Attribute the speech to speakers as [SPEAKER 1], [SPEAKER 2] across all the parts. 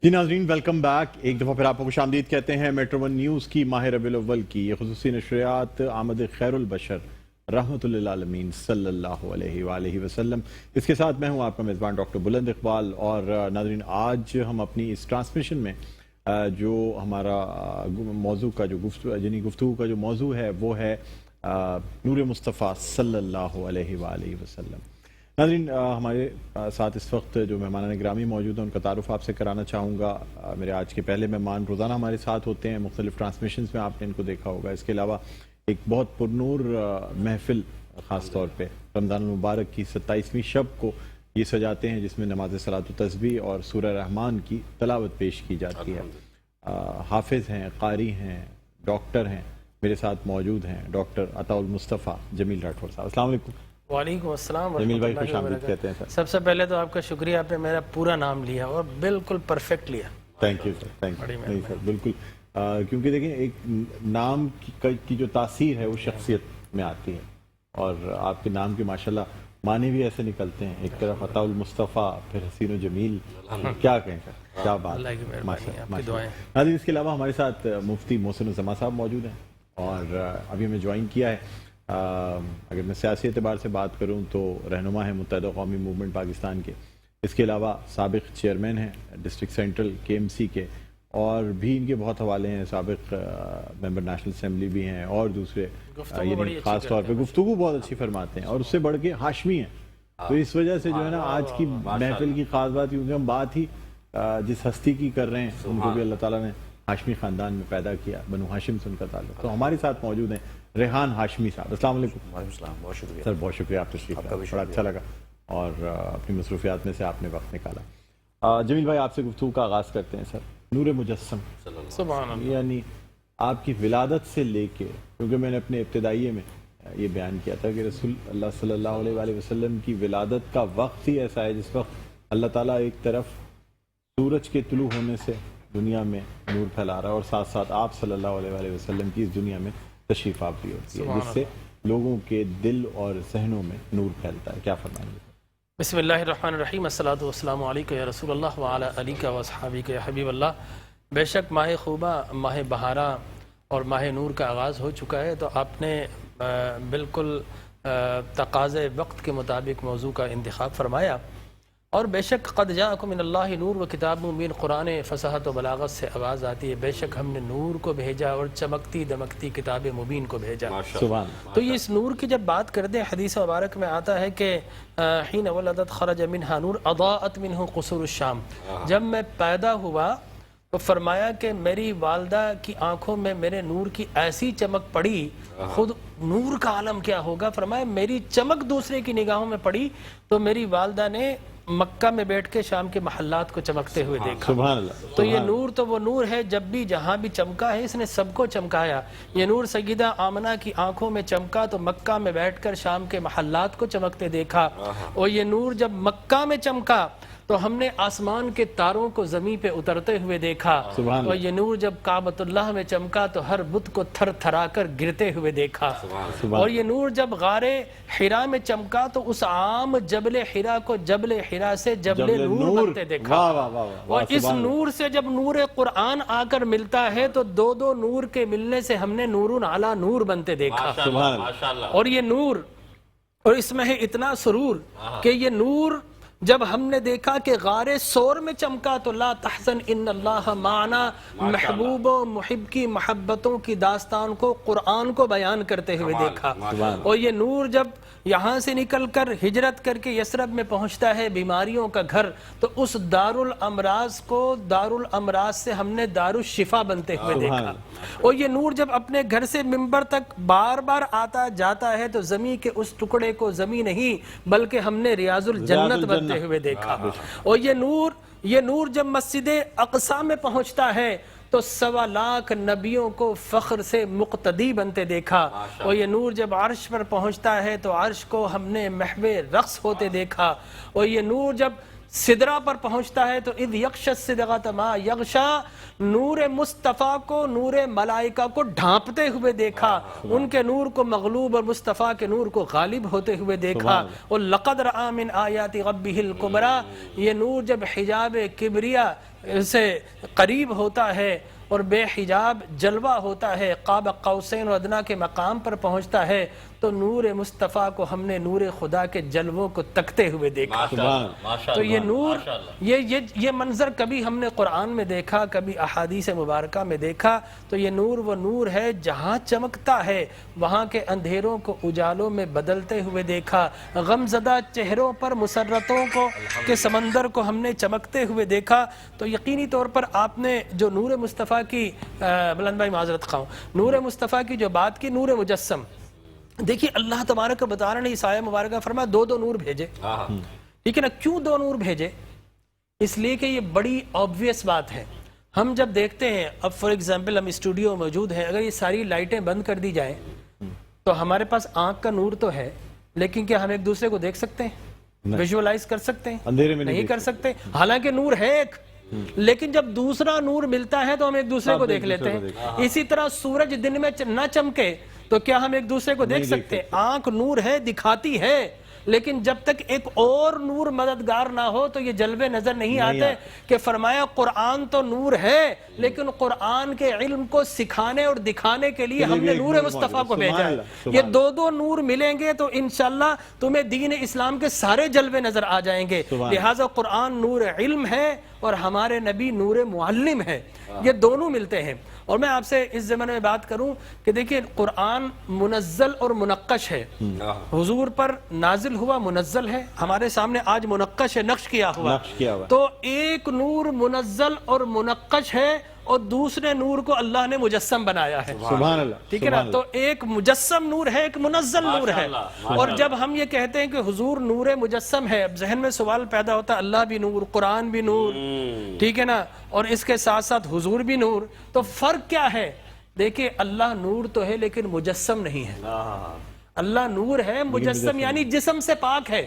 [SPEAKER 1] جی ناظرین welcome back, ایک دفعہ پھر آپ کو خوش آمدید کہتے ہیں میٹرو ون نیوز کی ماہ ربیع الاول کی یہ خصوصی نشریات آمد خیر البشر رحمت للعالمین صلی اللہ علیہ وآلہ وسلم۔ اس کے ساتھ میں ہوں آپ کا میزبان ڈاکٹر بلند اقبال، اور ناظرین آج ہم اپنی اس ٹرانسمیشن میں جو ہمارا موضوع کا جو گفتگو کا جو موضوع ہے وہ ہے نور مصطفیٰ صلی اللہ علیہ وآلہ وسلم۔ ناظرین ہمارے ساتھ اس وقت جو مہمانان گرامی موجود ہیں ان کا تعارف آپ سے کرانا چاہوں گا۔ میرے آج کے پہلے مہمان روزانہ ہمارے ساتھ ہوتے ہیں، مختلف ٹرانسمیشنز میں آپ نے ان کو دیکھا ہوگا۔ اس کے علاوہ ایک بہت پرنور محفل خاص طور پہ رمضان المبارک کی 27ویں شب کو یہ سجاتے ہیں، جس میں نماز صلاۃ و تسبیح اور سورہ رحمان کی تلاوت پیش کی جاتی ہے۔ حافظ ہیں، قاری ہیں، ڈاکٹر ہیں، میرے ساتھ موجود ہیں ڈاکٹر عطاء المصطفیٰ جمیل راٹھور صاحب۔ السلام علیکم۔
[SPEAKER 2] وعلیکم السلام
[SPEAKER 1] جمیل بھائی
[SPEAKER 2] ورحمۃ
[SPEAKER 1] خوش
[SPEAKER 2] اللہ
[SPEAKER 1] آمدید کہتے ہیں سر۔
[SPEAKER 2] سب سے پہلے تو آپ کا شکریہ، آپ نے میرا پورا نام لیا اور بالکل پرفیکٹ لیا۔
[SPEAKER 1] Thank you sir, thank you. نہیں سر بالکل، کیونکہ دیکھیں ایک نام کی جو تاثیر ہے وہ شخصیت میں آتی ہے، اور آپ کے نام کے ماشاءاللہ معنی بھی ایسے نکلتے ہیں، ایک طرف عطاء المصطفیٰ، پھر حسین و جمیل، کیا کہیں سر، کیا بات۔
[SPEAKER 2] اللہ کی مہربانی، آپ کی دعائیں۔
[SPEAKER 1] ناظرین اس کے علاوہ ہمارے ساتھ مفتی محسن الزما صاحب موجود ہیں، اور ابھی ہمیں جوائن کیا ہے۔ اگر میں سیاسی اعتبار سے بات کروں تو رہنما ہیں متحدہ قومی موومنٹ پاکستان کے، اس کے علاوہ سابق چیئرمین ہیں ڈسٹرکٹ سینٹرل KMC کے، اور بھی ان کے بہت حوالے ہیں، سابق ممبر نیشنل اسمبلی بھی ہیں، اور دوسرے یعنی خاص طور پہ گفتگو بہت اچھی فرماتے ہیں، اور اس سے بڑھ کے ہاشمی ہیں۔ تو اس وجہ سے جو ہے نا آج کی محفل کی خاص بات، کیونکہ ہم بات ہی جس ہستی کی کر رہے ہیں ان کو بھی اللہ تعالیٰ نے ہاشمی خاندان میں پیدا کیا، بنو ہاشم سے ان کا تعلق۔ تو ہمارے ساتھ موجود ہیں ریحان ہاشمی صاحب۔ السلام علیکم۔
[SPEAKER 3] وعلیکم السلام، بہت شکریہ
[SPEAKER 1] سر، بہت شکریہ آپ تشریف لائے، بڑا اچھا لگا، اور اپنی مصروفیات میں سے آپ نے وقت نکالا۔ جمیل بھائی آپ سے گفتگو کا آغاز کرتے ہیں۔ سر، نور مجسم
[SPEAKER 2] سبحان اللہ،
[SPEAKER 1] یعنی آپ کی ولادت سے لے کے، کیونکہ میں نے اپنے ابتدائیے میں یہ بیان کیا تھا کہ رسول اللہ صلی اللہ علیہ وآلہ وسلم کی ولادت کا وقت ہی ایسا ہے جس وقت اللہ تعالیٰ ایک طرف سورج کے طلوع ہونے سے دنیا میں نور پھیلا رہا ہے، اور ساتھ ساتھ آپ صلی اللہ علیہ وآلہ وسلم کی اس دنیا میں تشریف آوری ہوتی ہے، جس سے لوگوں کے دل اور ذہنوں میں نور پھیلتا ہے۔ کیا فرمائیں گے؟
[SPEAKER 2] بسم اللہ الرحمن الرحیم، الصلاۃ والسلام علیکہ یا رسول اللہ وعلی آلہ واصحابہ یا حبیب اللہ۔ بے شک ماہ خوبہ، ماہ بہارہ اور ماہ نور کا آغاز ہو چکا ہے، تو آپ نے بالکل تقاضے وقت کے مطابق موضوع کا انتخاب فرمایا، اور بے شک قد جاءکم من اللہ نور و کتاب مبین، قرآن فصاحت و بلاغت سے آغاز آتی ہے۔ بے شک ہم نے نور کو بھیجا اور چمکتی دمکتی کتاب مبین کو بھیجا۔
[SPEAKER 1] سبحان۔
[SPEAKER 2] تو یہ اس نور کی جب بات کرتے ہیں، حدیث مبارک میں آتا ہے کہ حین ولدت خرج منہا نور اضاءت منہ قصور الشام، جب میں پیدا ہوا تو فرمایا کہ میری والدہ کی آنکھوں میں میرے نور کی ایسی چمک پڑی، خود نور کا عالم کیا ہوگا، فرمایا میری چمک دوسرے کی نگاہوں میں پڑی تو میری والدہ نے مکہ میں بیٹھ کے شام کے محلات کو چمکتے ہوئے دیکھا۔
[SPEAKER 1] سبحان اللہ۔
[SPEAKER 2] تو یہ نور تو وہ نور ہے، جب بھی جہاں بھی چمکا ہے اس نے سب کو چمکایا۔ یہ نور سیدہ آمنہ کی آنکھوں میں چمکا تو مکہ میں بیٹھ کر شام کے محلات کو چمکتے دیکھا، اور یہ نور جب مکہ میں چمکا تو ہم نے آسمان کے تاروں کو زمین پہ اترتے ہوئے دیکھا، اور یہ نور جب کعبۃ اللہ میں چمکا تو ہر بت کو تھر تھرا کر گرتے ہوئے دیکھا، اور یہ نور جب غار حرا میں چمکا تو اس عام جبل حرا کو جبل حرا سے جبل نور بنتے دیکھا، اور اس نور سے جب نور قرآن آ کر ملتا ہے تو دو دو نور کے ملنے سے ہم نے نور علی نور بنتے دیکھا۔ اور یہ نور، اور اس میں ہے اتنا سرور کہ یہ نور جب ہم نے دیکھا کہ غار سور میں چمکا تو لا تحزن ان اللہ معنا، محبوب و محب کی محبتوں کی داستان کو قرآن کو بیان کرتے ہوئے دیکھا۔ اور یہ نور جب یہاں سے نکل کر ہجرت کر کے یثرب میں پہنچتا ہے، بیماریوں کا گھر، تو اس دارالامراض کو دارالامراض سے ہم نے دارالشفا بنتے ہوئے دیکھا۔ اور یہ نور جب اپنے گھر سے منبر تک بار بار آتا جاتا ہے تو زمین کے اس ٹکڑے کو زمین نہیں بلکہ ہم نے ریاض الجنت بنتے ہوئے دیکھا۔ اور یہ نور جب مسجد اقصی میں پہنچتا ہے تو 1.25 لاکھ نبیوں کو فخر سے مقتدی بنتے دیکھا۔ اور یہ نور جب عرش پر پہنچتا ہے تو عرش کو ہم نے محو رقص ہوتے دیکھا۔ اور یہ نور جب سدرہ پر پہنچتا ہے تو اذ یغشی السدرۃ ما یغشی، نور مصطفیٰ کو نور ملائکہ کو ڈھانپتے ہوئے دیکھا، ان کے نور کو مغلوب اور مصطفیٰ کے نور کو غالب ہوتے ہوئے دیکھا۔ اور لقد رأى من آیات ربہ الکبریٰ، یہ نور جب حجاب کبریا سے قریب ہوتا ہے اور بے حجاب جلوہ ہوتا ہے، قاب قوسین و ادنا کے مقام پر پہنچتا ہے، تو نور مصطفیٰ کو ہم نے نور خدا کے جلووں کو تکتے ہوئے دیکھا۔ تو یہ نور، یہ منظر کبھی ہم نے قرآن میں دیکھا، کبھی احادیث مبارکہ میں دیکھا، تو یہ نور وہ نور ہے جہاں چمکتا ہے وہاں کے اندھیروں کو اجالوں میں بدلتے ہوئے دیکھا، غم زدہ چہروں پر مسرتوں کو کے سمندر کو ہم نے چمکتے ہوئے دیکھا۔ تو یقینی طور پر آپ نے جو نور مصطفیٰ کی، بلند بھائی معذرت خواہوں، نور مصطفیٰ کی جو بات کی، نور مجسم، دیکھیے اللہ تبارک و تعالی نے اس آیہ مبارکہ فرمایا دو نور بھیجے، ٹھیک ہے نا؟ کیوں دو نور بھیجے؟ اس لیے کہ یہ بڑی آبویس بات ہے۔ ہم جب دیکھتے ہیں، اب فار ایگزامپل ہم اسٹوڈیو موجود ہیں، اگر یہ ساری لائٹیں بند کر دی جائیں تو ہمارے پاس آنکھ کا نور تو ہے، لیکن کیا ہم ایک دوسرے کو دیکھ سکتے ہیں؟ ویژوالائز کر سکتے ہیں؟
[SPEAKER 1] اندھیرے میں
[SPEAKER 2] نہیں کر سکتے۔ حالانکہ نور ہے ایک، لیکن جب دوسرا نور ملتا ہے تو ہم ایک دوسرے کو دیکھ لیتے ہیں۔ اسی طرح سورج دن میں نہ چمکے تو کیا ہم ایک دوسرے کو دیکھ سکتے ہیں؟ آنکھ نور ہے، دکھاتی ہے، لیکن جب تک ایک اور نور مددگار نہ ہو تو یہ جلوے نظر نہیں آتے۔ کہ فرمایا قرآن تو نور ہے، لیکن قرآن کے علم کو سکھانے اور دکھانے کے لیے ہم نے نور مصطفیٰ کو بھیجا ہے۔ یہ دو نور ملیں گے تو انشاءاللہ تمہیں دین اسلام کے سارے جلوے نظر آ جائیں گے۔ لہٰذا قرآن نور علم ہے اور ہمارے نبی نور معلم ہے، یہ دونوں ملتے ہیں۔ اور میں آپ سے اس زمانے میں بات کروں کہ دیکھیں قرآن منزل اور منقش ہے، حضور پر نازل ہوا منزل ہے، ہمارے سامنے آج منقش ہے، نقش کیا ہوا۔ تو ایک نور منزل اور منقش ہے اور دوسرے نور کو اللہ نے مجسم بنایا ہے،
[SPEAKER 1] سبحان اللہ،
[SPEAKER 2] ٹھیک ہے نا؟ تو ایک مجسم نور ہے، ایک منزل نور ہے۔ اور جب ہم یہ کہتے ہیں کہ حضور نور مجسم ہے، اب ذہن میں سوال پیدا ہوتا ہے اللہ بھی نور، قرآن بھی نور، ٹھیک ہے نا، اور اس کے ساتھ ساتھ حضور بھی نور، تو فرق کیا ہے؟ دیکھیں اللہ نور تو ہے لیکن مجسم نہیں ہے۔ اللہ نور ہے، مجسم یعنی جسم سے پاک ہے،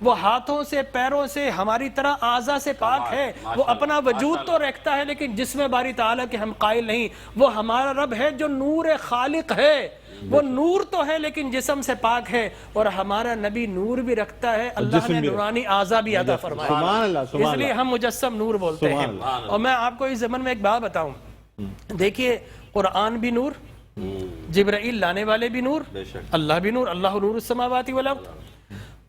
[SPEAKER 2] وہ ہاتھوں سے پیروں سے ہماری طرح اعضاء سے پاک ہے، وہ اپنا وجود تو رکھتا ہے لیکن جسم باری تعالیٰ کے ہم قائل نہیں۔ وہ ہمارا رب ہے جو نور خالق ہے، وہ نور تو ہے لیکن جسم سے پاک ہے، اور ہمارا نبی نور بھی رکھتا ہے، اللہ نے نورانی اعضاء بھی عطا فرمایا، اس لیے ہم مجسم نور بولتے ہیں۔ اور میں آپ کو اس زمن میں ایک بات بتاؤں، دیکھیے قرآن بھی نور، جبرائیل لانے والے بھی نور، اللہ بھی نور، اللہ نور السماوات والارض۔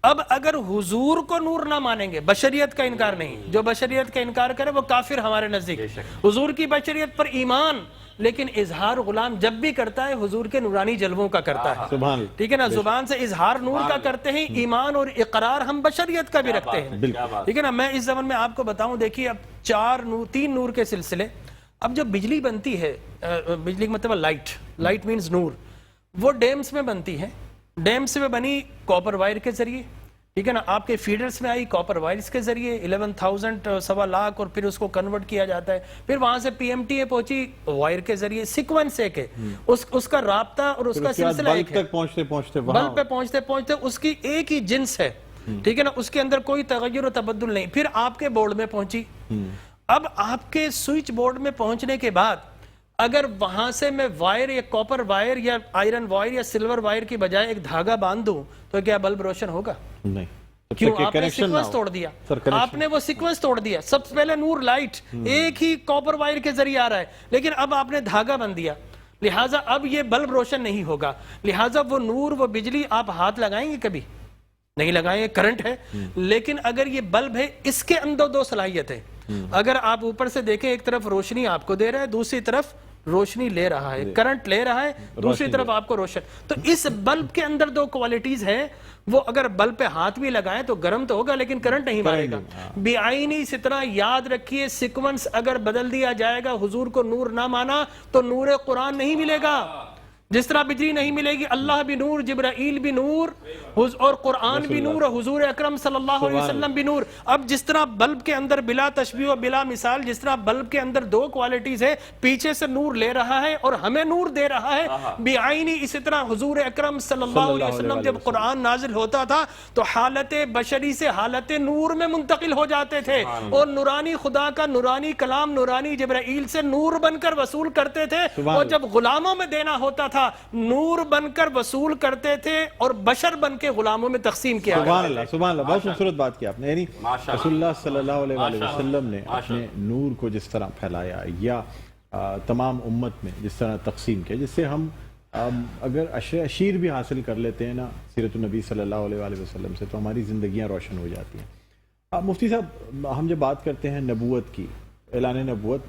[SPEAKER 2] اب اگر حضور کو نور نہ مانیں گے، بشریت کا انکار نہیں، جو بشریت کا انکار کرے وہ کافر ہمارے نزدیک۔ حضور کی بشریت پر ایمان، لیکن اظہار غلام جب بھی کرتا ہے حضور کے نورانی جلووں کا کرتا ہے، ٹھیک ہے نا؟ زبان سے اظہار نور کا کرتے ہیں، ایمان اور اقرار ہم بشریت کا بھی رکھتے ہیں، ٹھیک ہے نا؟ میں اس زمن میں آپ کو بتاؤں، دیکھیے اب تین نور کے سلسلے، اب جو بجلی بنتی ہے، بجلی کا مطلب لائٹ مینز نور، وہ ڈیمز میں بنتی ہے، ڈیمز میں بنی کاپر وائر کے ذریعے، ٹھیک ہے نا؟ آپ کے فیڈرز میں آئی کاپر وائرز کے ذریعے 11,000 سوا لاکھ، اور پھر اس کو کنورٹ کیا جاتا ہے، پھر وہاں سے پی ایم ٹی اے پہنچی وائر کے ذریعے، سیکوینس ایک ہے، اس کا رابطہ اور اس کا سلسلہ ایک ہے، بلب پہ پہنچتے پہنچتے اس کی ایک ہی جنس ہے، ٹھیک ہے نا؟ اس کے اندر کوئی تغیر و تبدل نہیں، پھر آپ کے بورڈ میں پہنچی۔ اب آپ کے سوئچ بورڈ میں پہنچنے کے بعد اگر وہاں سے میں وائر یا کاپر وائر یا آئرن وائر یا سلور وائر کی بجائے ایک دھاگا باندھ دوں تو کیا بلب روشن ہوگا؟ نہیں۔ کیوں؟ آپ نے سیکوینس توڑ دیا، آپ نے وہ سیکوینس توڑ دیا۔ سب سے پہلے نور لائٹ ایک ہی کاپر وائر کے ذریعے آ رہا ہے، لیکن اب آپ نے دھاگا بند دیا، لہٰذا اب یہ بلب روشن نہیں ہوگا، لہٰذا وہ نور، وہ بجلی آپ ہاتھ لگائیں گے؟ کبھی نہیں لگائیں، کرنٹ ہے۔ لیکن اگر یہ بلب ہے، اس کے اندر دو صلاحیتیں، اگر آپ اوپر سے دیکھیں ایک طرف روشنی آپ کو دے رہا ہے، دوسری طرف روشنی لے رہا ہے، کرنٹ لے رہا ہے، دوسری طرف آپ کو روشن۔ تو اس بلب کے اندر دو کوالٹیز ہیں، وہ اگر بلب پہ ہاتھ بھی لگائیں تو گرم تو ہوگا لیکن کرنٹ نہیں مارے گا۔ بعینی اس طرح یاد رکھیے، سیکوینس اگر بدل دیا جائے گا، حضور کو نور نہ مانا تو نور قرآن نہیں ملے گا، جس طرح بجلی نہیں ملے گی، اللہ بھی نور، جبرائیل بھی نور، اور قرآن بھی نور، اور حضور اکرم صلی اللہ علیہ وسلم بھی نور۔ اب جس طرح بلب کے اندر بلا تشبیہ و بلا مثال، جس طرح بلب کے اندر دو کوالٹیز ہے، پیچھے سے نور لے رہا ہے اور ہمیں نور دے رہا ہے، بعینی اسی طرح حضور اکرم صلی اللہ علیہ وسلم جب قرآن نازل ہوتا تھا تو حالت بشری سے حالت نور میں منتقل ہو جاتے تھے، اور نورانی خدا کا نورانی کلام نورانی جبرائیل سے نور بن کر وصول کرتے تھے، اور جب غلاموں میں دینا ہوتا تھا تھا نور بن کر وصول کرتے تھے اور بشر بن کے غلاموں میں تقسیم کیا
[SPEAKER 1] سبحان اللہ سبحان اللہ، بہت خوبصورت بات کی آپ نے. یعنی رسول اللہ صلی اللہ علیہ وآلہ وسلم نے اپنے نور کو جس طرح پھیلایا یا تمام امت میں جس طرح تقسیم کیا، جس سے ہم اگر اشیر بھی حاصل کر لیتے ہیں نا سیرت النبی صلی اللہ علیہ وآلہ وسلم سے، تو ہماری زندگیاں روشن ہو جاتی ہیں. مفتی صاحب، ہم جب بات کرتے ہیں نبوت کی، اعلان نبوت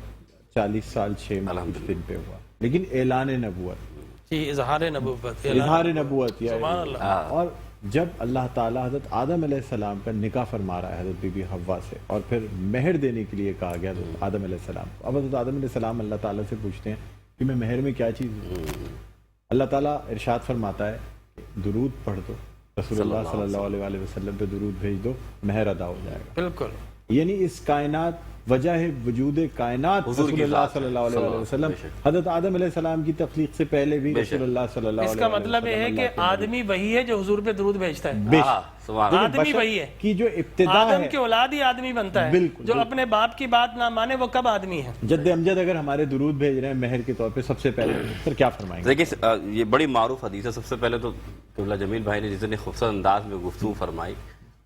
[SPEAKER 1] 40 سال 6 ماہ کچھ دن پہ ہوا، لیکن اعلان نبوت،
[SPEAKER 2] اظہار نبوت،
[SPEAKER 1] اظہار نبوت یا
[SPEAKER 2] سبحان اللہ.
[SPEAKER 1] اور جب اللہ تعالیٰ حضرت آدم علیہ السلام کا نکاح فرما رہا ہے حضرت بی بی حوا سے، اور پھر مہر دینے کے لیے کہا گیا حضرت آدم علیہ السلام کو. اب حضرت آدم علیہ السلام اللہ تعالیٰ سے پوچھتے ہیں کہ میں مہر میں کیا چیز دوں؟ اللہ تعالیٰ ارشاد فرماتا ہے کہ درود پڑھ دو، رسول اللہ صلی اللہ علیہ وآلہ وسلم پہ درود بھیج دو، مہر ادا ہو جائے گا.
[SPEAKER 2] بالکل.
[SPEAKER 1] یعنی اس کائنات، وجہ وجود کائنات رسول اللہ صلی اللہ علیہ وآلہ وسلم، حضرت آدم علیہ السلام کی تخلیق سے پہلے بھی رسول اللہ صلی اللہ علیہ وسلم.
[SPEAKER 2] اس کا مطلب یہ ہے کہ آدمی وہی ہے جو حضور پہ درود بھیجتا ہے. آدمی وہی ہے
[SPEAKER 1] کی جو ابتدا
[SPEAKER 2] آدم
[SPEAKER 1] ہے،
[SPEAKER 2] کی اولاد ہی آدمی بنتا ہے. جو اپنے باپ کی بات نہ مانے وہ کب آدمی ہے؟
[SPEAKER 1] جد امجد اگر ہمارے درود بھیج رہے ہیں مہر کے طور پہ، سب سے پہلے پھر کیا فرمائیں گے؟
[SPEAKER 3] دیکھیں یہ بڑی معروف حدیث ہے. سب سے پہلے تو قبلہ جمیل بھائی نے جتنے خوبصورت انداز میں گفتگو فرمائی،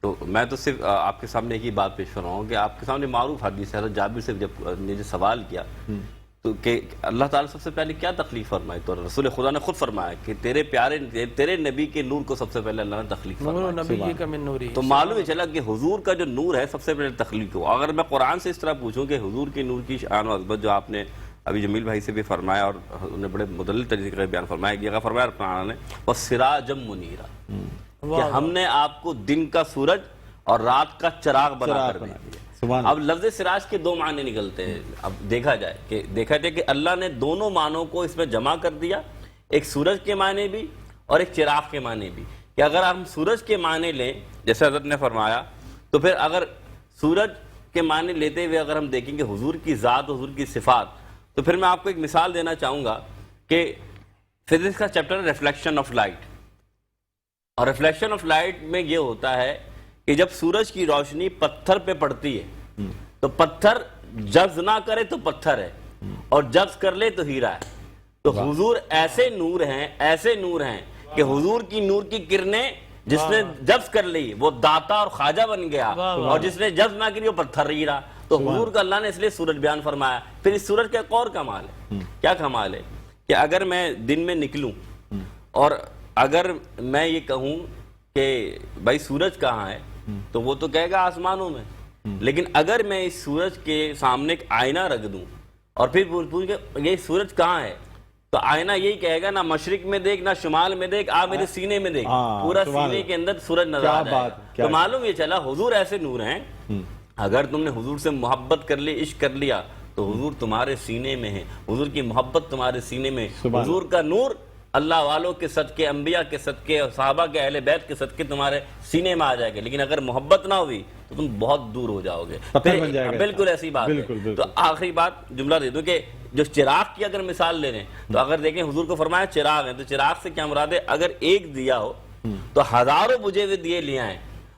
[SPEAKER 3] تو میں تو صرف آپ کے سامنے ایک ہی بات پیش کر رہا ہوں کہ آپ کے سامنے معروف حدیث ہے. حضرت جابر سے جب نے جو سوال کیا تو کہ اللہ تعالیٰ سب سے پہلے کیا تخلیق فرمائی، تو رسول خدا نے خود فرمایا کہ تیرے نبی کے نور کو سب سے پہلے اللہ نے تخلیق فرمایا. تو معلوم ہی چلا کہ حضور کا جو نور ہے سب سے پہلے تخلیق ہوا. اگر میں قرآن سے اس طرح پوچھوں کہ حضور کے نور کی شان و عظمت جو آپ نے ابھی جمیل بھائی سے بھی فرمایا اور انہوں نے بڑے مدلل طریقے کا بیان فرمایا، کہ فرمایا قرآن نے وَسِرَاجًا مُنِيرًا، کہ ہم نے آپ کو دن کا سورج اور رات کا چراغ بنا کر دیا. اب لفظ سراج کے دو معنی نکلتے ہیں. اب دیکھا جائے کہ اللہ نے دونوں معنوں کو اس میں جمع کر دیا، ایک سورج کے معنی بھی اور ایک چراغ کے معنی بھی. کہ اگر ہم سورج کے معنی لیں جیسے حضرت نے فرمایا، تو پھر اگر سورج کے معنی لیتے ہوئے اگر ہم دیکھیں کہ حضور کی ذات، حضور کی صفات، تو پھر میں آپ کو ایک مثال دینا چاہوں گا کہ فزکس کا چیپٹر ہے ریفلیکشن آف لائٹ. اور ریفلیکشن آف لائٹ میں یہ ہوتا ہے کہ جب سورج کی روشنی پتھر پہ پڑتی ہے تو پتھر جذب نہ کرے تو پتھر ہے، اور جذب کر لے تو ہیرا ہے. تو حضور ایسے نور ہیں کہ حضور کی نور کی کرنیں جس نے جذب کر لی وہ داتا اور خواجہ بن گیا، اور جس نے جذب نہ کری وہ پتھر ہیرا. تو حضور کا اللہ نے اس لیے سورج بیان فرمایا. پھر اس سورج کا ایک اور کمال ہے. کیا کمال ہے؟ کہ اگر میں دن میں نکلوں اور اگر میں یہ کہوں کہ بھائی سورج کہاں ہے، تو وہ تو کہے گا آسمانوں میں. لیکن اگر میں اس سورج کے سامنے ایک آئینہ رکھ دوں اور پھر پوچھ کے یہ سورج کہاں ہے، تو آئینہ یہی کہے گا نہ مشرق میں دیکھ نہ شمال میں دیکھ، میرے سینے میں دیکھ، پورا سینے کے اندر سورج نظر آ جائے گا. تو معلوم یہ چلا حضور ایسے نور ہیں، اگر تم نے حضور سے محبت کر لی، عشق کر لیا، تو حضور تمہارے سینے میں ہے، حضور کی محبت تمہارے سینے میں. حضور کا نور اللہ والوں کے صدقے، انبیاء کے صدقے، صحابہ کے اہل بیت کے صدقے تمہارے سینے میں آ جائے گا. لیکن اگر محبت نہ ہوئی تو تم بہت دور ہو جاؤ گے. بالکل ایسی بات ہے. تو آخری بات جملہ دے دوں کہ جو چراغ کی اگر مثال لے رہے ہیں، تو اگر دیکھیں حضور کو فرمایا چراغ ہے، تو چراغ سے کیا مراد ہے؟ اگر ایک دیا ہو تو ہزاروں بجھے ہوئے دیے لے آئیں،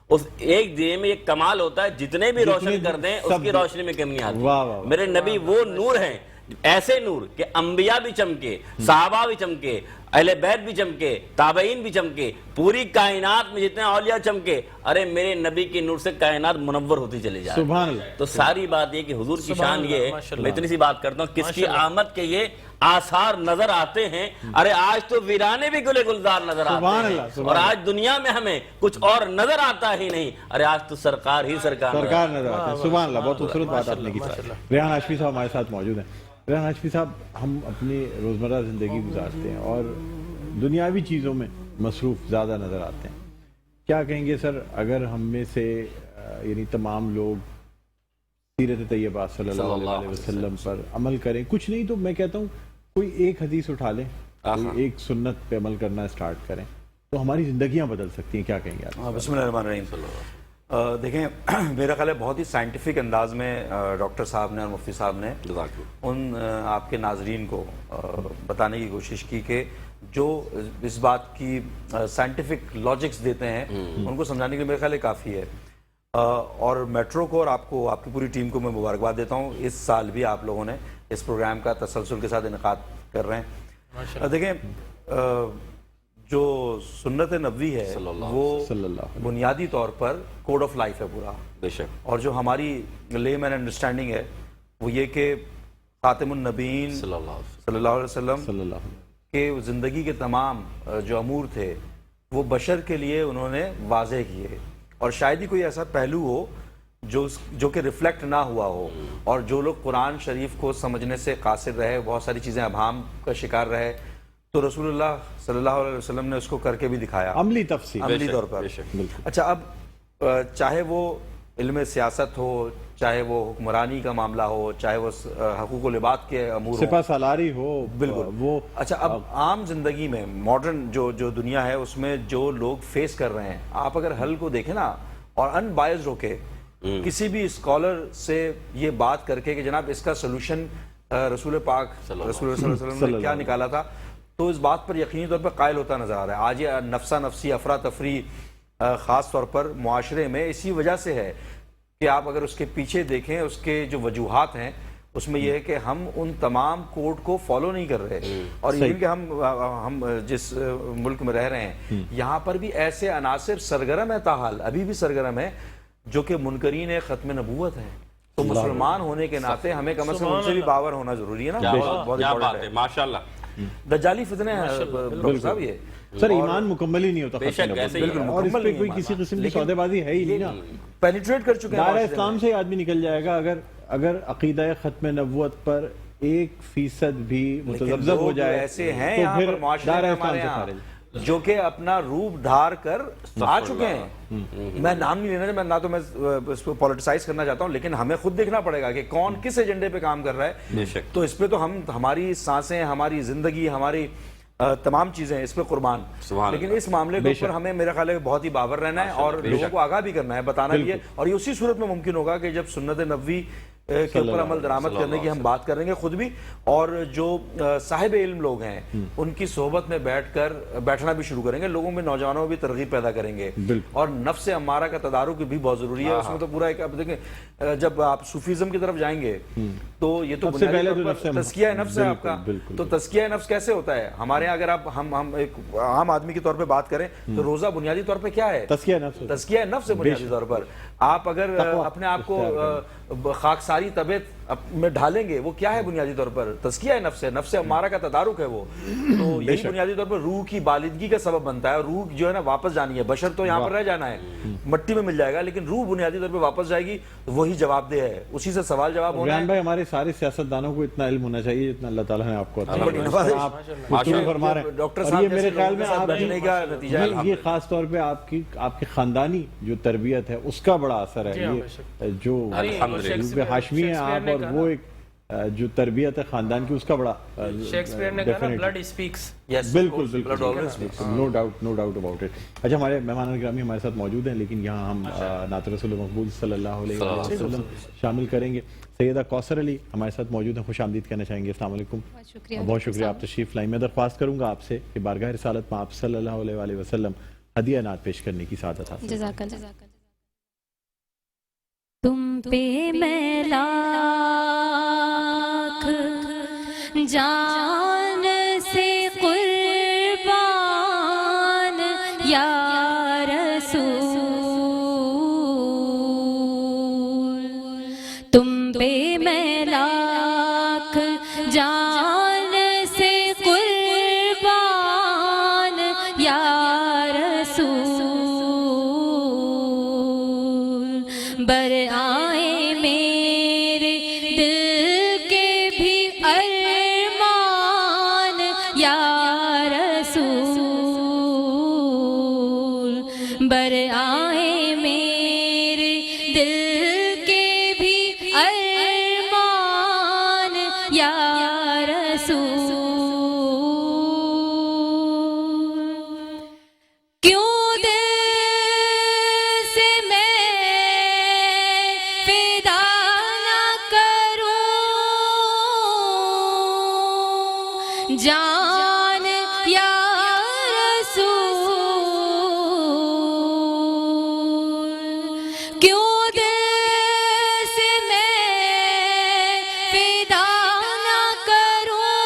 [SPEAKER 3] اس ایک دیے میں ایک کمال ہوتا ہے، جتنے بھی روشن کر دیں اس کی روشنی میں کمی آتی ہے. میرے نبی وہ نور ہیں، ایسے نور کہ انبیاء بھی چمکے، صحابہ بھی چمکے، اہل بیت بھی چمکے، تابعین بھی چمکے، پوری کائنات میں جتنے اولیاء چمکے. ارے میرے نبی کے نور سے کائنات منور ہوتی چلی جائے.
[SPEAKER 1] سبحان اللہ.
[SPEAKER 3] تو ساری بات یہ کہ حضور کی شان یہ ہے. میں اتنی سی بات کرتا ہوں، کس کی آمد کے یہ آثار نظر آتے ہیں. ارے آج تو ویرانے بھی گلے گلزار نظر آتے ہیں، اور آج دنیا میں ہمیں کچھ اور نظر آتا ہی نہیں. ارے آج تو سرکار ہی سرکار
[SPEAKER 1] نظر آتا ہے. سبحان اللہ. بہت خوبصورت بات آپ نے کی. ریحان ہاشمی صاحب ہمارے ساتھ موجود ہیں. ریحان ہاشمی صاحب، ہم اپنی روزمرہ زندگی گزارتے ہیں اور دنیاوی چیزوں میں مصروف زیادہ نظر آتے ہیں. کیا کہیں گے سر، اگر ہم میں سے یعنی تمام لوگ سیرت طیبہ صلی اللہ علیہ وسلم پر عمل کریں، کچھ نہیں تو میں کہتا ہوں کوئی ایک حدیث اٹھا لیں، ایک سنت پہ عمل کرنا اسٹارٹ کریں، تو ہماری زندگیاں بدل سکتی ہیں. کیا کہیں گے آپ؟
[SPEAKER 4] بسم اللہ الرحمن الرحیم. دیکھیں میرا خیال ہے بہت ہی سائنٹیفک انداز میں ڈاکٹر صاحب نے اور مفتی صاحب نے ان آپ کے ناظرین کو بتانے کی کوشش کی کہ جو اس بات کی سائنٹیفک لاجکس دیتے ہیں ان کو سمجھانے کے لیے میرے خیال ہے کافی ہے. اور میٹرو کو اور آپ کو، آپ کی پوری ٹیم کو میں مبارکباد دیتا ہوں. اس سال بھی آپ لوگوں نے اس پروگرام کا تسلسل کے ساتھ انعقاد کر رہے ہیں. دیکھیں جو سنت نبوی ہے وہ
[SPEAKER 1] صلی اللہ
[SPEAKER 4] بنیادی طور پر کوڈ آف لائف ہے پورا.
[SPEAKER 3] بے شک.
[SPEAKER 4] اور جو ہماری لے مین انڈرسٹینڈنگ ہے وہ یہ کہ خاتم النبیین
[SPEAKER 3] صلی اللہ علیہ
[SPEAKER 4] صلی اللہ علیہ وسلم
[SPEAKER 1] صلی اللہ
[SPEAKER 4] کہ زندگی کے تمام جو امور تھے وہ بشر کے لیے انہوں نے واضح کیے. اور شاید ہی کوئی ایسا پہلو ہو جو کہ ریفلیکٹ نہ ہوا ہو. اور جو لوگ قرآن شریف کو سمجھنے سے قاصر رہے, بہت ساری چیزیں ابہام کا شکار رہے, تو رسول اللہ صلی اللہ علیہ وسلم نے اس کو کر کے بھی دکھایا
[SPEAKER 1] عملی تفصیل.
[SPEAKER 4] عملی طور پر. اچھا, اب چاہے وہ علم سیاست ہو, چاہے وہ حکمرانی کا معاملہ ہو, چاہے وہ حقوق و لباد کے امور ہوں,
[SPEAKER 1] سپہ سالاری ہو,
[SPEAKER 4] بالکل
[SPEAKER 1] وہ
[SPEAKER 4] اچھا, اب عام زندگی میں ماڈرن جو دنیا ہے اس میں جو لوگ فیس کر رہے ہیں, آپ اگر حل کو دیکھیں نا اور ان بائزڈ ہو کے کسی بھی اسکالر سے یہ بات کر کے کہ جناب اس کا سلوشن رسول پاک رسول اللہ صلی اللہ علیہ وسلم نے کیا نکالا تھا, تو اس بات پر یقینی طور پر قائل ہوتا نظر آ رہا ہے. آج یہ نفسا نفسی افراتفری خاص طور پر معاشرے میں اسی وجہ سے ہے کہ آپ اگر اس کے پیچھے دیکھیں اس کے جو وجوہات ہیں اس میں یہ ہے کہ ہم ان تمام کوڈ کو فالو نہیں کر رہے. اور ایون کہ ہم جس ملک میں رہ رہے ہیں یہاں پر بھی ایسے عناصر سرگرم ہے, تاحال ابھی بھی سرگرم ہے, جو کہ منکرین ختم نبوت ہیں. تو مسلمان ہونے کے ناطے ہمیں کم از کم ان سے بھی باور ہونا ضروری ہے نا.
[SPEAKER 3] کیا بات ہے, ماشاءاللہ.
[SPEAKER 4] دجالی فتنے ہیں ڈاکٹر صاحب. یہ
[SPEAKER 1] سر ایمان مکمل ہی نہیں ہوتا,
[SPEAKER 3] بے شک ایسے ہی
[SPEAKER 1] اور اس پہ کوئی کسی قسم کی سودے بازی ہے ہی نہیں نا.
[SPEAKER 4] پینیٹریٹ کر چکے ہیں
[SPEAKER 1] دائرہ اسلام سے آدمی نکل جائے گا اگر عقیدہ ختم نبوت پر 1% بھی متذبذب ہو جائے
[SPEAKER 4] ایسے ہیں
[SPEAKER 1] تو
[SPEAKER 4] یہاں
[SPEAKER 1] پھر
[SPEAKER 4] پر معاشرے
[SPEAKER 1] دائرہ
[SPEAKER 4] میں
[SPEAKER 1] اسلام
[SPEAKER 4] ہمارے
[SPEAKER 1] سے
[SPEAKER 4] یہاں
[SPEAKER 1] خارج.
[SPEAKER 4] جو کہ اپنا روپ دھار کر آ چکے ہیں. میں نام نہیں لینا, نہ تو میں اس کو پولیٹیسائز کرنا چاہتا ہوں, لیکن ہمیں خود دیکھنا پڑے گا کہ کون کس ایجنڈے پہ کام کر رہا ہے. تو اس پہ تو ہماری سانسیں, ہماری زندگی, ہماری تمام چیزیں اس پہ قربان. لیکن اس معاملے کے اوپر ہمیں میرا خیال ہے بہت ہی باور رہنا ہے اور لوگوں کو آگاہ بھی کرنا ہے, بتانا بھی ہے. اور یہ اسی صورت میں ممکن ہوگا کہ جب سنت نبوی کے اوپر عمل درآمد کرنے کی ہم بات کریں گے خود بھی, اور جو صاحب علم لوگ ہیں ان کی صحبت میں بیٹھنا بھی شروع کریں گے, لوگوں میں نوجوانوں میں بھی ترغیب پیدا کریں گے. اور نفس امارہ کا تدارک بھی بہت ضروری ہے. اس میں تو پورا ایک, آپ دیکھیں جب آپ صوفیزم کی طرف جائیں گے تو یہ تو بنیادی طور پر تزکیہ نفس ہے آپ کا. تو تزکیہ نفس کیسے ہوتا ہے ہمارے یہاں؟ اگر آپ ہم ایک عام آدمی کے طور پہ بات کریں تو روزہ بنیادی طور پہ کیا ہے؟ تزکیہ نفس ہے بنیادی طور پر. آپ اگر اپنے آپ کو خاکساری طبیعت میں ڈھالیں گے, وہ کیا ہے بنیادی طور پر؟ تزکیہ نفس ہے, نفس امارہ کا تدارک ہے وہ. تو یہی بنیادی طور پر روح کی بالدگی کا سبب بنتا ہے. اور روح جو ہے نا واپس جانی ہے, بشر تو یہاں پر رہ جانا ہے, مٹی میں مل جائے گا, لیکن روح بنیادی طور پہ واپس جائے گی, وہی جواب دہ ہے, اسی سے سوال جواب ہونا ہے.
[SPEAKER 1] بھائی ہمارے سارے سیاستدانوں کو اتنا علم ہونا چاہیے جتنا اللہ تعالیٰ نے آپ کو عطا کیا.
[SPEAKER 4] ڈاکٹر صاحب
[SPEAKER 1] میرے خیال میں
[SPEAKER 4] کا نتیجہ ہے.
[SPEAKER 1] یہ خاص طور پہ آپ کی خاندانی جو تربیت ہے اس کا بڑا اثر ہے. یہ جو ہاشمی ہیں آپ, اور وہ ایک جو تربیت ہے خاندان کی, اس کا بڑا
[SPEAKER 2] شیکسپیئر نے کہا نا بلڈ اسپیکس.
[SPEAKER 1] بالکل نو ڈاؤٹ اباؤٹ اٹ. اچھا, ہمارے مہمان گرامی ہمارے ساتھ موجود ہیں, لیکن یہاں ہم نعت رسول مقبول صلی اللہ علیہ وسلم شامل کریں گے. سیدہ کوثر علی ہمارے ساتھ موجود ہیں, خوش آمدید کہنا چاہیں گے. السلام علیکم. بہت شکریہ آپ تشریف لائیں. میں درخواست کروں گا آپ سے کہ بارگاہ رسالت میں آپ صلی اللہ علیہ وسلم ہدیہ نعت پیش کرنے کی سعادت حاصل.
[SPEAKER 5] جزاک اللہ. تم پہ میں لاکھ جان سے قربان یا رسول, تم پہ میں لاکھ جان سے قربان یا رسول, بر آئے میرے دل کے بھی ارمان یا رسول, بر آئے میرے دل کے بھی ارمان یا رسول. کیوں جان یا رسول, کیوں دل سے میں فدا نہ کروں,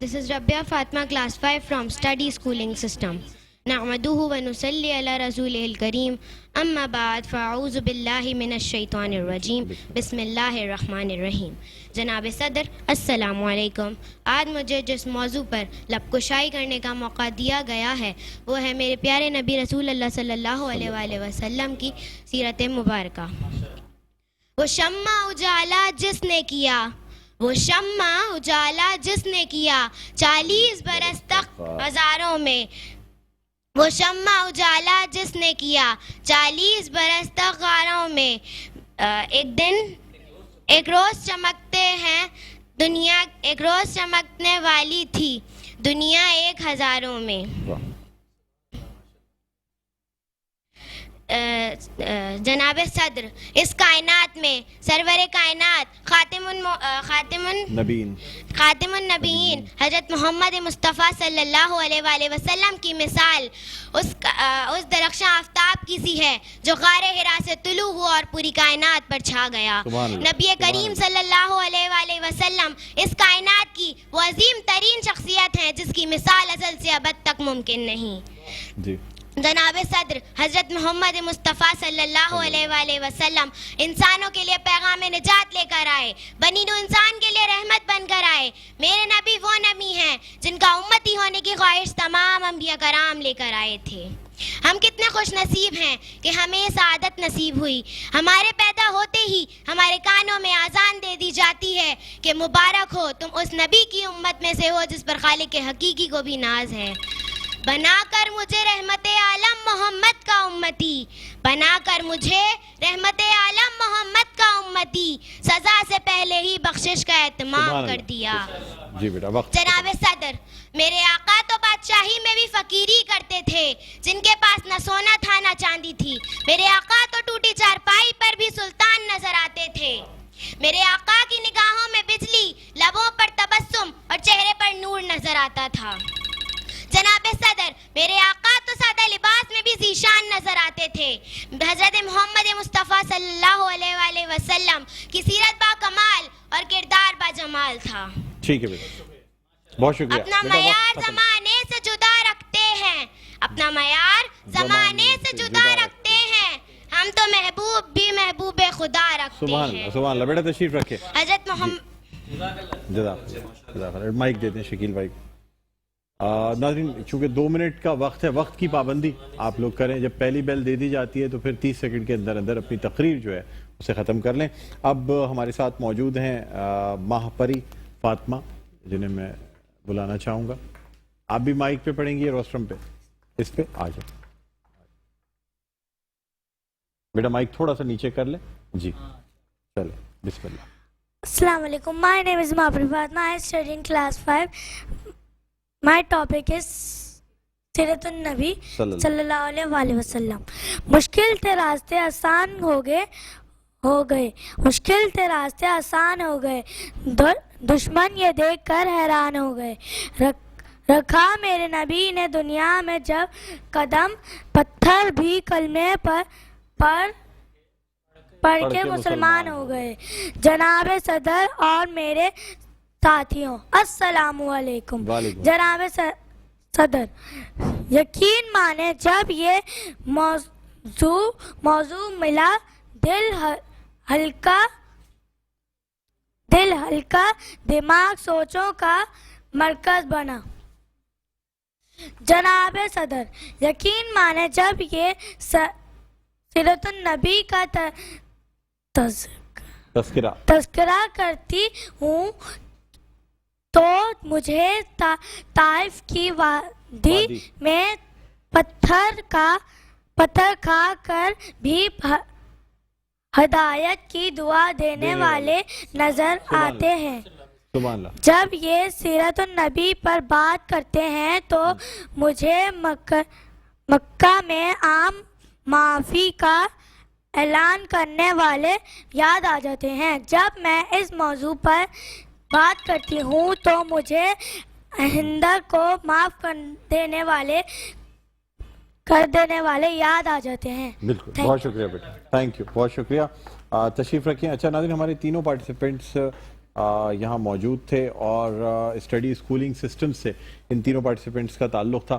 [SPEAKER 6] This is Rabia Fatma, class 5 from Study Schooling System. نحمده ونصلي على رسوله الكريم اما بعد فاعوذ باللہ من الشیطان الرجیم بسم اللہ الرحمن الرحیم. جناب صدر السلام علیکم. آج مجھے جس موضوع پر لب کشائی کرنے کا موقع دیا گیا ہے وہ ہے میرے پیارے نبی رسول اللہ صلی اللہ علیہ وآلہ وسلم کی سیرت مبارکہ. وہ شمع اجالا جس نے کیا، وہ شمع اجالا جس نے کیا 40 برس تک ہزاروں میں، وہ شمع اجالا جس نے کیا 40 برس تک غاروں میں. ایک دن ایک روز چمکتے ہیں دنیا، ایک روز چمکنے والی تھی دنیا 1000 میں. جناب صدر، اس کائنات میں سرور کائنات خاتم النبیین حضرت محمد مصطفیٰ صلی اللہ علیہ وآلہ وسلم کی مثال اس درخشاں آفتاب کی سی ہے جو غار حرا سے طلوع ہوا اور پوری کائنات پر چھا گیا. نبی کریم صلی اللہ علیہ وآلہ وسلم اس کائنات کی وہ عظیم ترین شخصیت ہیں جس کی مثال ازل سے ابد تک ممکن نہیں. جناب صدر، حضرت محمد مصطفیٰ صلی اللہ علیہ وآلہ وسلم انسانوں کے لیے پیغام نجات لے کر آئے، بنی نوع انسان کے لیے رحمت بن کر آئے. میرے نبی وہ نبی ہیں جن کا امتی ہونے کی خواہش تمام انبیاء کرام لے کر آئے تھے. ہم کتنے خوش نصیب ہیں کہ ہمیں یہ سعادت نصیب ہوئی. ہمارے پیدا ہوتے ہی ہمارے کانوں میں آذان دے دی جاتی ہے کہ مبارک ہو تم اس نبی کی امت میں سے ہو جس پر خالق حقیقی کو بھی ناز ہے. بنا کر مجھے رحمت عالم محمد کا امتی، بنا کر مجھے رحمت عالم محمد کا امتی، سزا سے پہلے ہی بخشش کا اہتمام کر دیا. جناب صدر، میرے آقا تو بادشاہی میں بھی فقیری کرتے تھے، جن کے پاس نہ سونا تھا نہ چاندی تھی. میرے آقا تو ٹوٹی چارپائی پر بھی سلطان نظر آتے تھے. میرے آقا کی نگاہوں میں بجلی، لبوں پر تبسم اور چہرے پر نور نظر آتا تھا. جناب صدر، میرے آقا تو سادہ لباس میں بھی ذیشان نظر آتے تھے. حضرت محمد مصطفیٰ صلی اللہ علیہ وآلہ وسلم کی سیرت با کمال اور کردار با جمال تھا.
[SPEAKER 1] ٹھیک ہے بیٹا، بہت شکریہ.
[SPEAKER 6] اپنا معیار زمانے سے جدا رکھتے ہیں، اپنا معیار زمانے سے جدا رکھتے ہیں. ہم تو محبوب بھی محبوب خدا رکھتے ہیں.
[SPEAKER 1] سبحان اللہ. بیٹا تشریف رکھے.
[SPEAKER 6] حضرت محمد
[SPEAKER 1] مائک دیتے ہیں شکیل بھائی. ناظرین، چونکہ 2 منٹ کا وقت ہے، وقت کی پابندی آپ لوگ کریں. جب پہلی بیل دے دی جاتی ہے تو پھر 30 سیکنڈ کے اندر اندر اپنی تقریر جو ہے اسے ختم کر لیں. اب ہمارے ساتھ موجود ہیں ماہ پری فاطمہ، جنہیں میں بلانا چاہوں گا. آپ بھی مائک پہ پڑھیں گی روسٹرم پہ، اس پہ آ جائیں. بیٹا مائک تھوڑا سا نیچے کر لیں. جی چلے، بسم اللہ.
[SPEAKER 7] السلام علیکم. My name is Mahpuri Fatma. I study in class 5. My topic is سیرت النبی صلی اللہ علیہ وآلہ وسلم. مشکل تھے راستے آسان ہو گئے، مشکل تھے راستے آسان ہو گئے، دشمن یہ دیکھ کر حیران ہو گئے. رکھا میرے نبی نے دنیا میں جب قدم، پتھر بھی کلمے پر پڑھ کے مسلمان ہو گئے. جناب صدر اور میرے ساتھیوں، السلام علیکم. جناب صدر، یقین مانے جب یہ موضوع ملا، دل ہلکا، دماغ سوچوں کا مرکز بنا. جناب صدر، یقین مانے جب یہ سیرت النبی کا تذکرہ کرتی ہوں تو مجھے طائف کی وادی میں پتھر کھا کر بھی ہدایت کی دعا دینے والے نظر آتے ہیں. جب یہ سیرت النبی پر بات کرتے ہیں تو مجھے مکہ میں عام معافی کا اعلان کرنے والے یاد آ جاتے ہیں. جب میں اس موضوع پر بات کرتی ہوں تو مجھے ہندر کو معاف کر دینے والے یاد آ جاتے ہیں.
[SPEAKER 1] بالکل، بہت شکریہ بیٹا، تھینک یو، بہت شکریہ. تشریف رکھیں. اچھا ناظرین، ہمارے تینوں پارٹیسپینٹس یہاں موجود تھے اور اسٹڈی اسکولنگ سسٹم سے ان تینوں پارٹیسپینٹس کا تعلق تھا.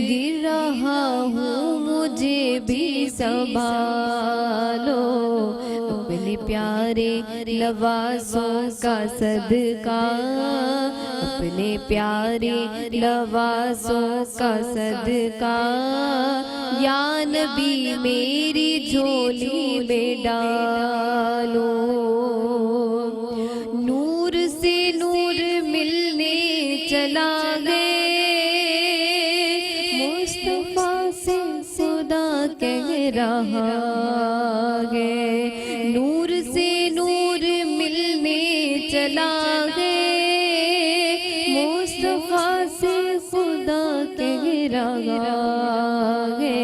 [SPEAKER 5] گر رہا ہوں مجھے بھی سنبھالو، اپنے پیارے لباسوں کا صدقہ، اپنے پیارے لباسوں کا صدقہ، یا نبی میری جھولی میں ڈالو، نور سے نور ملنے چلا گئے، مصطفیٰ سے خدا کہہ رہا ہے، نور سے نور ملنے چلا گئے، مصطفیٰ سے خدا کہہ رہا ہے،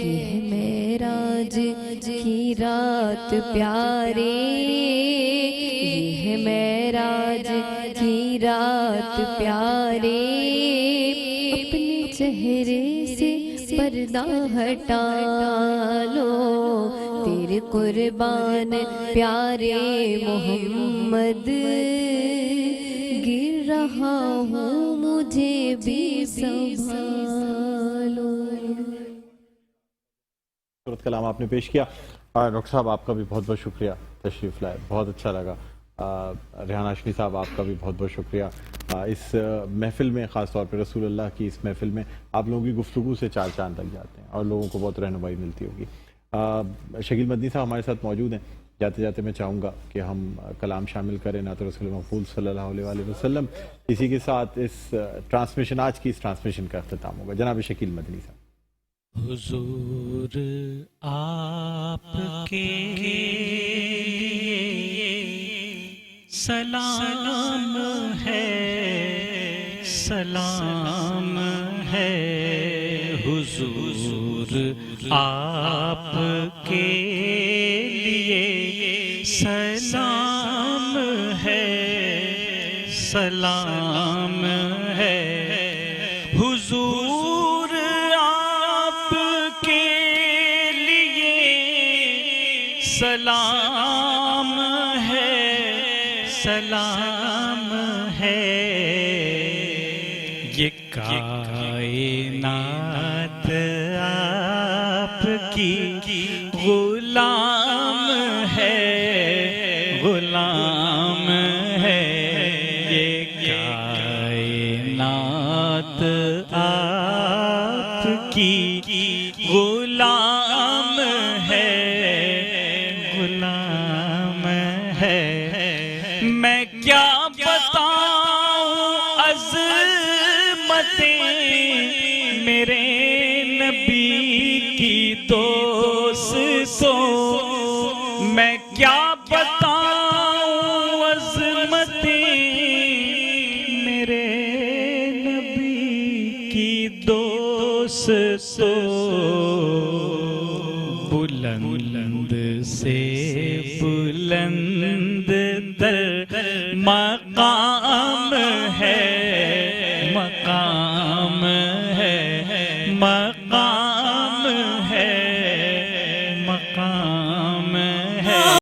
[SPEAKER 5] یہ معراج کی رات پیارے، یہ معراج کی رات پیارے، اپنے چہرے سے پردہ ہٹا لو، تیرے قربان پیارے محمد، گر رہا ہوں مجھے بھی سنبھالو۔
[SPEAKER 1] خوبصورت کلام آپ نے پیش کیا، ڈاکٹر صاحب آپ کا بھی بہت بہت شکریہ، تشریف لائے، بہت اچھا لگا۔ ریحان ہاشمی صاحب آپ کا بھی بہت بہت شکریہ، اس محفل میں خاص طور پہ رسول اللہ کی اس محفل میں آپ لوگوں کی گفتگو سے چار چاند لگ جاتے ہیں اور لوگوں کو بہت رہنمائی ملتی ہوگی۔ شکیل مدنی صاحب ہمارے ساتھ موجود ہیں، جاتے جاتے میں چاہوں گا کہ ہم کلام شامل کریں نعت رسول مقبول صلی اللہ علیہ وآلہ وسلم، اسی کے ساتھ اس ٹرانسمیشن، آج کی اس ٹرانسمیشن کا اختتام ہوگا۔ جناب شکیل مدنی صاحب۔
[SPEAKER 8] حضور آپ کے سلام ہے، سلام ہے، حضور آپ کے لیے سلام ہے، سلام ہے، حضور آپ کے لیے سلام ہے، سلام ہے، یہ کائنات آپ کی غلام ہے، غلام ہے، یہ کائنات آپ کی غلام ہے، غلام ہے، میں کیا بتاؤں عظمتیں میرے نبی کی دوستوں، میں کیا بتاؤں عظمتیں میرے نبی کی دوستوں، بلند سے بلند تر مقام